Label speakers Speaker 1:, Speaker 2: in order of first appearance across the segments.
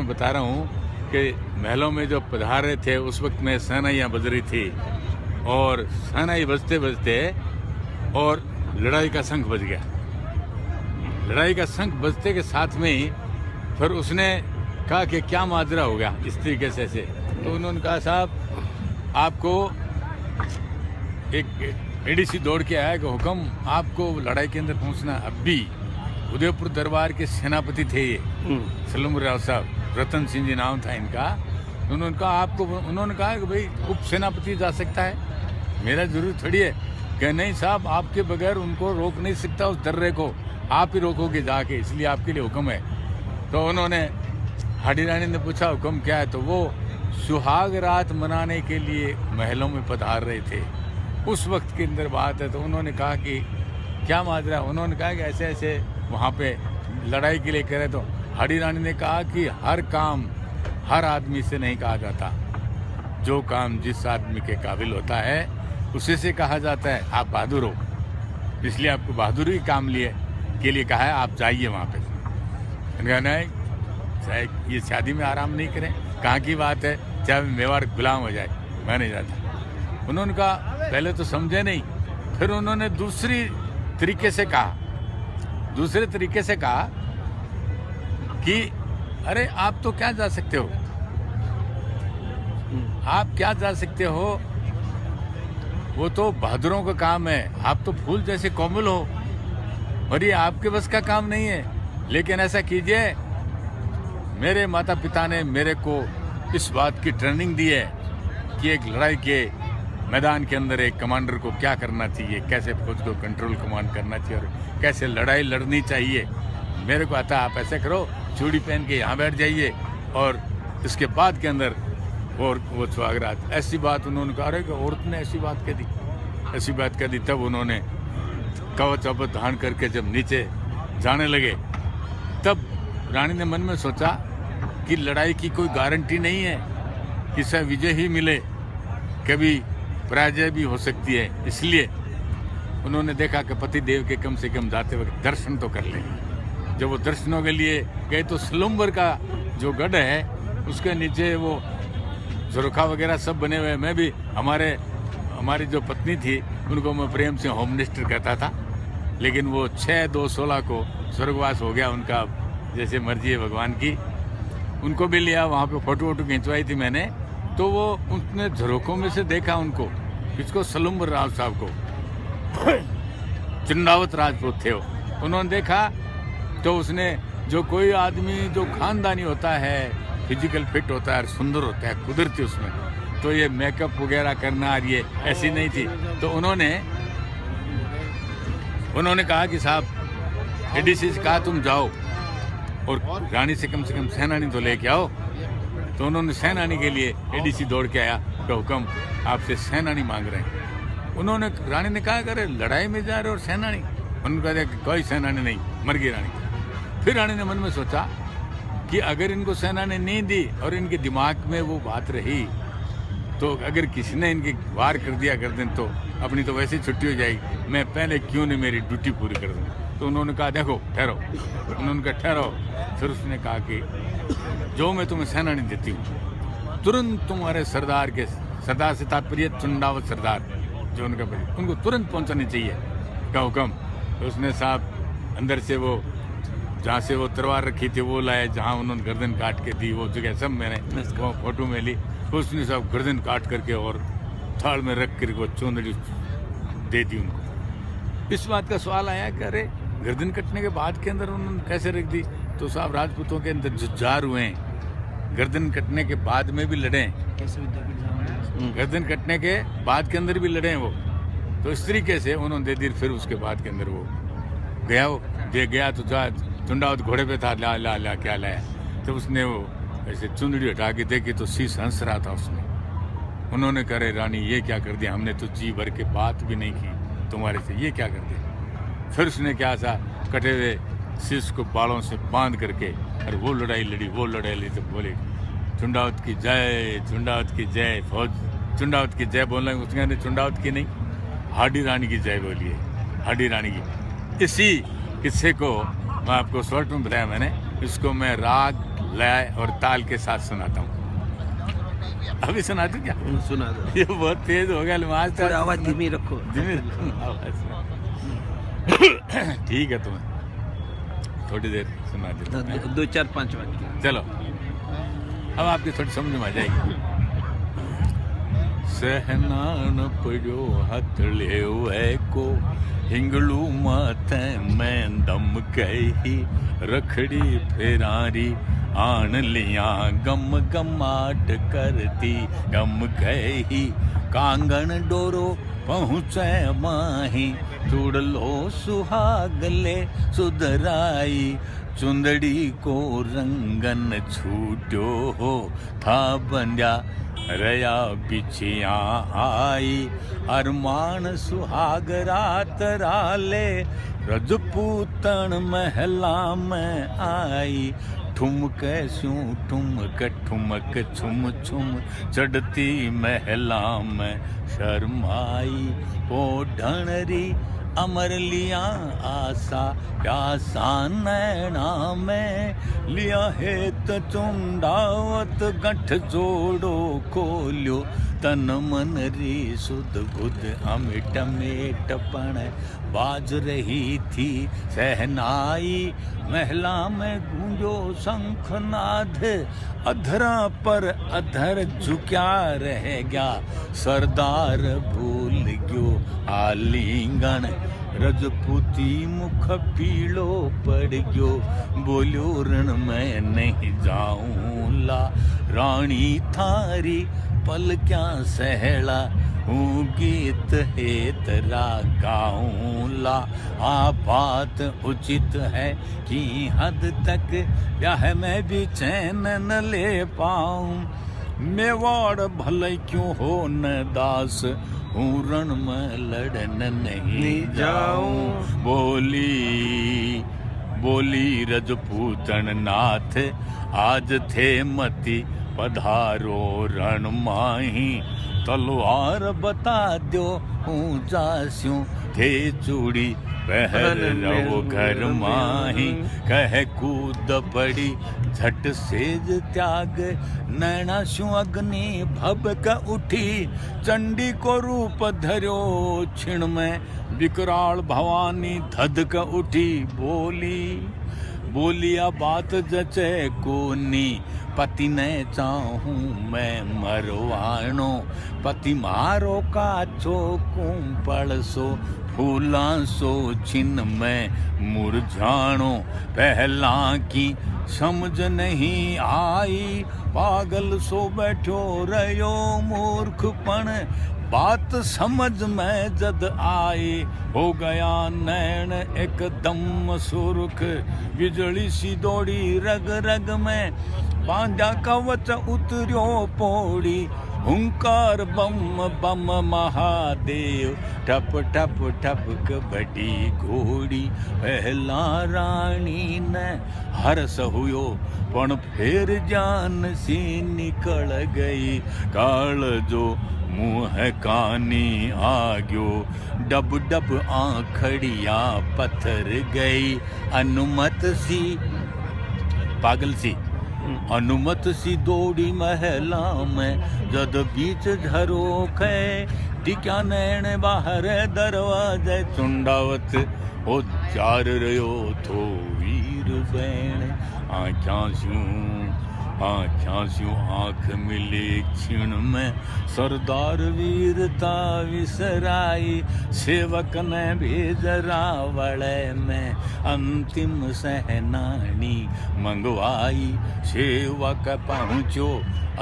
Speaker 1: मैं बता रहा हूँ कि महलों में जो पधारे थे उस वक्त में शहनाइयाँ बज रही थी और शहनाई बजते बजते और लड़ाई का शंख बज गया। लड़ाई का शंख बजते के साथ में ही फिर उसने कहा कि क्या माजरा हो गया इस तरीके से तो उन्होंने कहा साहब आपको एक एडीसी दौड़ के आया कि हुक्म आपको लड़ाई के अंदर पहुंचना। अब भी उदयपुर दरबार के सेनापति थे ये सलूम राव साहब, रतन सिंह जी नाम था इनका। उन्होंने कहा आपको, उन्होंने कहा कि भाई उप सेनापति जा सकता है, मेरा जरूर थोड़ी है। कि नहीं साहब आपके बगैर उनको रोक नहीं सकता, उस दर्रे को आप ही रोकोगे जाके, इसलिए आपके लिए हुक्म है। तो उन्होंने हाडी रानी ने पूछा हुक्म क्या है, तो वो सुहाग रात मनाने के लिए महलों में पधार रहे थे उस वक्त के अंदर बात है। तो उन्होंने कहा कि क्या माजरा, उन्होंने कहा कि ऐसे ऐसे वहाँ पे लड़ाई के लिए कह रहे। तो हाडी रानी ने कहा कि हर काम हर आदमी से नहीं कहा जाता, जो काम जिस आदमी के काबिल होता है उसी से कहा जाता है। आप बहादुर हो, इसलिए आपको बहादुरी काम के लिए कहा है, आप जाइए वहाँ पे। नहीं चाहे ये शादी में आराम नहीं करें, कहाँ की बात है, चाहे मेवाड़ गुलाम हो जाए, मैं नहीं जाता। उन्होंने कहा पहले तो समझे नहीं, फिर उन्होंने दूसरे तरीके से कहा कि अरे आप तो क्या जा सकते हो, आप क्या जा सकते हो, वो तो बहादुरों का काम है, आप तो फूल जैसे कोमल हो और ये आपके बस का काम नहीं है। लेकिन ऐसा कीजिए, मेरे माता पिता ने मेरे को इस बात की ट्रेनिंग दी है कि एक लड़ाई के मैदान के अंदर एक कमांडर को क्या करना चाहिए, कैसे फौज को कंट्रोल कमांड करना चाहिए और कैसे लड़ाई लड़नी चाहिए, मेरे को आता। आप ऐसे करो, चूड़ी पहन के यहाँ बैठ जाइए और इसके बाद के अंदर और वो सुहागरात। ऐसी बात उन्होंने कहा कि औरत ने ऐसी बात कह दी। तब उन्होंने कवच अवच धारण करके जब नीचे जाने लगे, तब रानी ने मन में सोचा कि लड़ाई की कोई गारंटी नहीं है, किसी विजय ही मिले, कभी पराजय भी हो सकती है। इसलिए उन्होंने देखा कि पति देव के कम से कम जाते वक्त दर्शन तो कर ले। जब वो दर्शनों के लिए गए तो सलूम्बर का जो गढ़ है उसके नीचे वो झरोखा वगैरह सब बने हुए। मैं भी हमारी जो पत्नी थी उनको मैं प्रेम से होम मिनिस्टर कहता था, लेकिन वो 6/2/16 को स्वर्गवास हो गया उनका, जैसे मर्जी है भगवान की। उनको भी लिया, वहाँ पे फोटो खिंचवाई थी मैंने। तो वो उसने झरोखों में से देखा उनको, इसको सलूम्बर राव साहब को, चंडावत राजपूत थे वो। उन्होंने देखा तो उसने, जो कोई आदमी जो खानदानी होता है, फिजिकल फिट होता है, सुंदर होता है कुदरती उसमें, तो ये मेकअप वगैरह करना और ये ऐसी नहीं थी। तो उन्होंने कहा कि साहब एडीसी से कहा तुम जाओ और रानी से कम सेनानी तो लेके आओ। तो उन्होंने सेनानी के लिए एडीसी दौड़ के आया कि हुक्म आपसे सेनानी मांग रहे हैं। रानी ने कहा अरे लड़ाई में जा रहे और सेनानी, उन्होंने कहा कि कोई सेनानी नहीं, मर गई रानी। फिर रानी ने मन में सोचा कि अगर इनको सेना ने नहीं दी और इनके दिमाग में वो बात रही, तो अगर किसी ने इनके वार कर दिया गर्दन तो अपनी तो वैसे छुट्टी हो जाएगी, मैं पहले क्यों नहीं मेरी ड्यूटी पूरी कर दूँ। तो उन्होंने कहा देखो ठहरो, उन्होंने कहा ठहरो। फिर उसने कहा कि जो मैं तुम्हें सेना नहीं देती हूँ, तुरंत तुम्हारे सरदार से तात्पर्य चंडावत सरदार जो उनको तुरंत पहुँचानी चाहिए का हुक्म। तो उसने साहब अंदर से वो जहाँ से वो तलवार रखी थी वो लाए, जहाँ उन्होंने गर्दन काट के दी, वो जगह सब मैंने वो फोटो में ली। उसने सब गर्दन काट करके और थाल में रख कर वो चुंदड़ी दे दी उनको। इस बात का सवाल आया कि अरे गर्दन कटने के बाद के अंदर उन्होंने कैसे रख दी। तो साहब राजपूतों के अंदर जुझार हुए हैं, गर्दन कटने के बाद में भी लड़े, गर्दन कटने के बाद के अंदर भी लड़े वो। तो इस तरीके से उन्होंने दे दी। फिर उसके बाद के अंदर वो गया तो चुंडावत घोड़े पे था, ला क्या लाया। तो उसने वो ऐसे चुंदड़ी हटा के देखी तो शीश हंस रहा था उसमें। उन्होंने कहा रानी ये क्या कर दिया, हमने तो जी भर के बात भी नहीं की तुम्हारे से, ये क्या कर दिया। फिर उसने क्या सा कटे हुए शीश को बालों से बांध करके और वो लड़ाई लड़ी। तो बोले चुंडावत की जय, फौज चुंडावत की जय बोलना। उसने चुंडावत की नहीं, हाडी रानी की जय बोली है, हाडी रानी की। इसी किस्से को मैं आपको शॉर्ट में बताया मैंने, इसको मैं राग, लय और ताल के साथ सुनाता हूँ। अभी सुना दूं क्या?
Speaker 2: सुना दो।
Speaker 1: ये बहुत तेज हो गया मास्टर,
Speaker 2: आवाज धीमी रखो।
Speaker 1: धीमी रखो आवाज। ठीक है, तुम्हें थोड़ी देर सुना देता हूं।
Speaker 2: 2 4 5 वाक्य।
Speaker 1: चलो, अब आपकी थोड़ी समझ में आ जाएगी। सहनान पड़ो हथले को हिंगलू माथे में दम कही रखड़ी फेरारी आन लिया गम गमाट करती गम कही कांगन डोरो पहुँचे माही चूड़लो सुहागले सुधराई चुंदड़ी को रंगन छूटो हो था बंध्या रया बिछिया आई अरमान सुहाग रात राले रजपूतन महला में आई ठुमक स्यूं ठुमक ठुमक छुम छुम चढ़ती महला में शर्माई ओ ढणरी अमर लिया आशा प्यासा नैना में लिया है तो चुंडावत गठ जोड़ो खोलियो तन मन री सुध बुध अमिट मेट पण बाज रही थी सहनाई महला में गूंजो शंखनाद अधरा पर अधर झुक्या रह गया सरदार भूल गयो आलिंगन रजपूती मुख पीलो पड़ गयो बोलो रण मैं नहीं जाऊं ला रानी थारी पल क्या सहला हूँ गीत है तेरा गाऊं ला आ बात उचित है कि हद तक ब्याह में भी चैन न ले पाऊं मेवाड़ भले क्यों हो न दास हूँ रण में लड़न नहीं जाऊं बोली रजपूतन नाथ आज थे मती पधारो रण माही तलवार बता दो हूँ जास्यूं थे चूड़ी पहर रहो घर माही कह कूद पड़ी झट सेज त्याग नैना शु अग्नि भबक उठी चंडी को रूप धर्यो छिण में विकराल भवानी धधक उठी बोलिया बात जचे कोनी पति ने चाहूं मैं मरवाणो पति मारो काचो कुंपल सो फूला सो छिन में मुरझाणो पहला की समझ नहीं आई पागल सो बैठो रयो मूर्खपण बात समझ में जद आई हो गया नैन एकदम सुर्ख बिजली सी दौड़ी रग रग में बांधा कवच उतरियो पौड़ी हुंकार बम बम महादेव ठप ठप ठप कबड्डी घोड़ी पहला रानी ने हरस हुयो पण फेर जान सी निकल गई काल जो मुँह कानी आग्यो डब डब आंखड़िया पत्थर गई अनुमत सी पागल सी अनुमत सी दौड़ी महला में जद बीच झरोखे टिक्या नैन बाहर दरवाजे चुंडावत ओ चार रयो थो वीर बैण आँख्यां स्यूं आँख मिले क्षण में सरदार वीरता विसराई सेवक ने भेज रावड़े में अंतिम सहनानी मंगवाई सेवक पहुँचो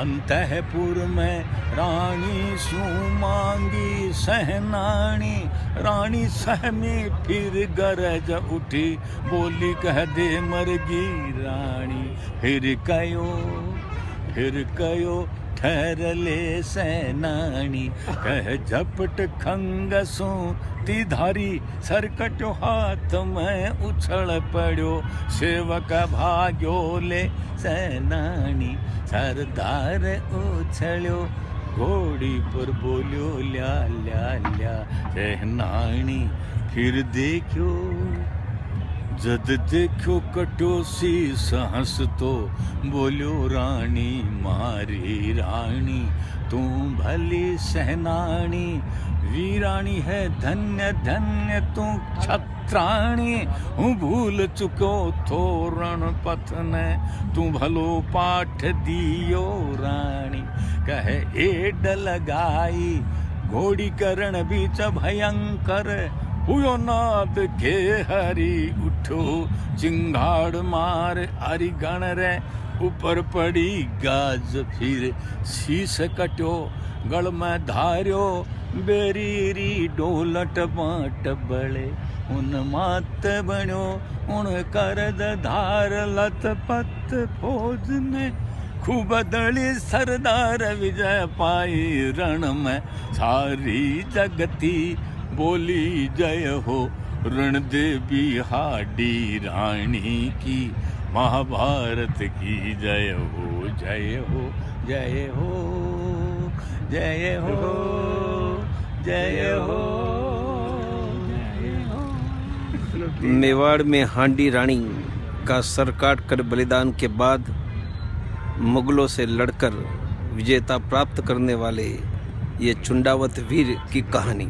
Speaker 1: अंतःपुर में रानी स्यूं मांगी सहनानी रानी सहमी फिर गरज उठी बोली कह दे मरगी रानी फिर कयो ठहर ले सैनानी कह झपट खंगसो ती धारी सरकट हाथ में उछल पड़ो सेवक भाग्यो ले सैनानी सरदार उछल्यो घोड़ी पर बोलियो ल्या ल्या ल्या सहनानी फिर देखो जद देखो कटोसी सहस तो बोलो रानी मारी रानी तू भली सहनानी वीरानी है धन्य धन्य तू छत्राणी हूँ भूल चुको थोरण पथ ने तू भलो पाठ दियो रानी कहे एड लगाई घोड़ी करण बीच भयंकर हुयो नाद के हरी उठो चिंगाड़ मार हरि गण रे ऊपर पड़ी गाज फिर शीस कटो गल में धार्यो बेरीरी डोलट बाट बड़े उन मात बनो उन करद धार लत पत फौज ने खूब दली सरदार विजय पाई रण में सारी जगती बोली जय हो रण देवी हाडी रानी की महाभारत की जय हो जय हो जय हो जय हो जय हो जय हो।
Speaker 2: मेवाड़ में हांडी रानी का सर काट कर बलिदान के बाद मुगलों से लड़कर विजेता प्राप्त करने वाले ये चुंडावत वीर की कहानी।